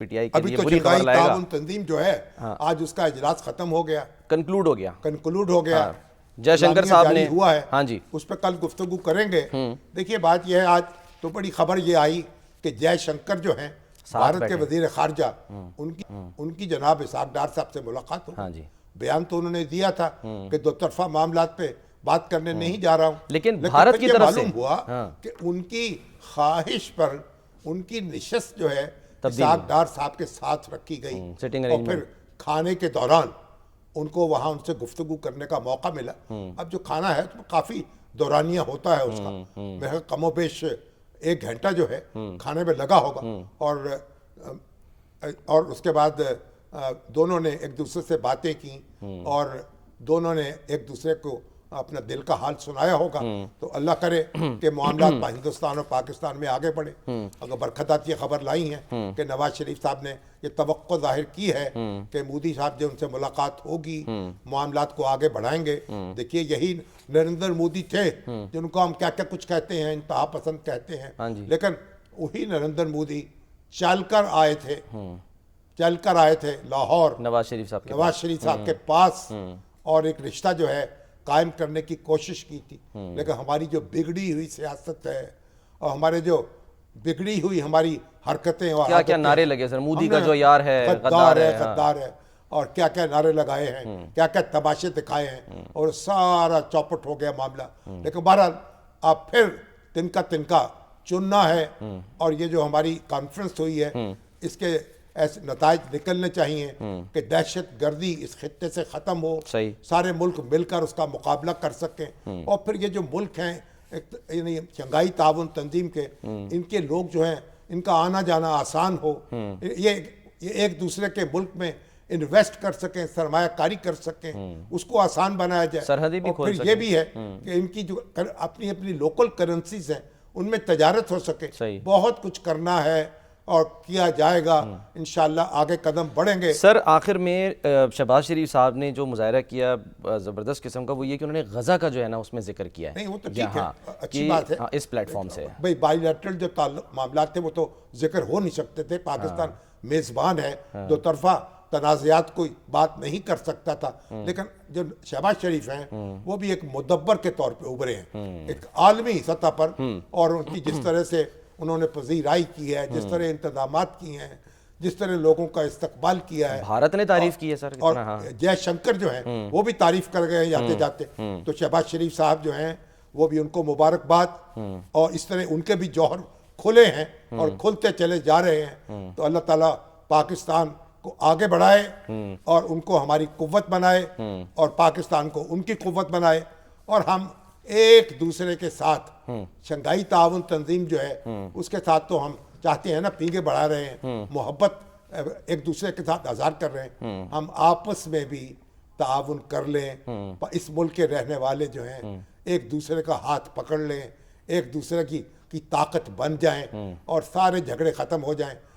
PTI के अभी लिए तो बुरी शंघाई खबर लाएगा। ताउन तंजीम जो है, आज उसका इजलास खत्म हो गया, कंक्लूड हो गया। हाँ। जयशंकर एलानिया साहब जारी ने, हुआ है, हाँ जी, उस पर कल गुफ्तगू करेंगे। देखिए बात यह है, आज तो बड़ी खबर ये आई कि जयशंकर जो हैं भारत के वजीर खारजा, उनकी उनकी जनाब इसहाक डार साहब से मुलाकात हो। हाँ जी। बयान तो उन्होंने दिया था कि दो तरफा मामलात पे बात करने नहीं जा रहा हूँ, लेकिन भारत फिर की ये तरफ से मालूम हुआ कि उनकी ख्वाहिश पर उनकी निशस्त जो है इसहाक डार साहब के साथ रखी गई, सिटिंग और फिर खाने के दौरान उनको वहां उनसे गुफ्तगू करने का मौका मिला। अब जो खाना है तो काफी दौरानिया होता है उसका, मैं कमोबेश 1 घंटा जो है खाने में लगा होगा, और उसके बाद दोनों ने एक दूसरे से बातें की और दोनों ने एक दूसरे को अपना दिल का हाल सुनाया होगा। तो अल्लाह करे कि मामला हिंदुस्तान और पाकिस्तान में आगे बढ़े। अगर बरखतात ये खबर लाई है कि नवाज शरीफ साहब ने ये तवक्को जाहिर की है कि मोदी साहब जो उनसे मुलाकात होगी, मामलात को आगे बढ़ाएंगे। देखिए यही नरेंद्र मोदी थे जिनको हम क्या क्या कुछ कहते हैं, इंतहा पसंद कहते हैं, लेकिन वही नरेंद्र मोदी चलकर आए थे लाहौर नवाज शरीफ साहब के पास, और एक रिश्ता जो है कायम करने की कोशिश की थी। लेकिन हमारी जो बिगड़ी हुई सियासत है और हमारे जो बिगड़ी हुई हमारी हरकतें और क्या क्या नारे लगे सर, मोदी का जो यार है, गद्दार है, और क्या क्या नारे लगाए हैं, क्या क्या तमाशे दिखाए हैं, और सारा चौपट हो गया मामला। लेकिन बहरहाल अब फिर तिनका चुनना है, और ये जो हमारी कॉन्फ्रेंस हुई है इसके ऐसे नताज निकलने चाहिए कि दहशत गर्दी इस खित्ते से ख़त्म हो, सारे मुल्क मिलकर उसका मुकाबला कर सकें। और फिर ये जो मुल्क हैं शंघाई ताउन तंजीम के, इनके लोग जो हैं इनका आना जाना आसान हो, ये एक दूसरे के मुल्क में इन्वेस्ट कर सकें, सरमायाकारी कर सकें, उसको आसान बनाया जाए। सरहदी भी और फिर ये भी है कि इनकी जो अपनी अपनी लोकल करेंसीज हैं उनमें तजारत हो सके। बहुत कुछ करना है और किया जाएगा, इंशाल्लाह आगे कदम बढ़ेंगे। सर आखिर में शहबाज शरीफ साहब ने जो मुजाहरा किया ज़बरदस्त किस्म का, वो ये कि उन्होंने गज़ा का जो है ना उसमें जिक्र किया है। नहीं वो तो ठीक है, अच्छी बात है। इस प्लेटफॉर्म से भाई बायलैटरल जो मामला थे वो तो जिक्र हो नहीं सकते थे, पाकिस्तान मेज़बान है, दो तरफा तनाज़ात कोई बात नहीं कर सकता था। लेकिन जो शहबाज शरीफ हैं वो भी एक मुदब्बर के तौर पर उभरे हैं एक आलमी सतह पर, और उनकी जिस तरह से उन्होंने पजीराई की है, जिस तरह इंतजामात किए हैं, जिस तरह लोगों का इस्तकबाल किया है, भारत ने तारीफ की है सर। और जयशंकर जो है वो भी तारीफ कर गए जाते जाते। तो शहबाज शरीफ साहब जो हैं वो भी उनको मुबारकबाद, और इस तरह उनके भी जौहर खुले हैं और खुलते चले जा रहे हैं। तो अल्लाह ताला पाकिस्तान को आगे बढ़ाए और उनको हमारी कुव्वत बनाए, और पाकिस्तान को उनकी कुव्वत बनाए, और हम एक दूसरे के साथ शंघाई ताउन तंजीम जो है उसके साथ तो हम चाहते हैं ना, पींगे बढ़ा रहे हैं, मोहब्बत एक दूसरे के साथ आज़ार कर रहे हैं, हम आपस में भी ताउन कर लें। इस मुल्क के रहने वाले जो हैं एक दूसरे का हाथ पकड़ लें, एक दूसरे की ताकत बन जाएं, और सारे झगड़े ख़त्म हो जाएं।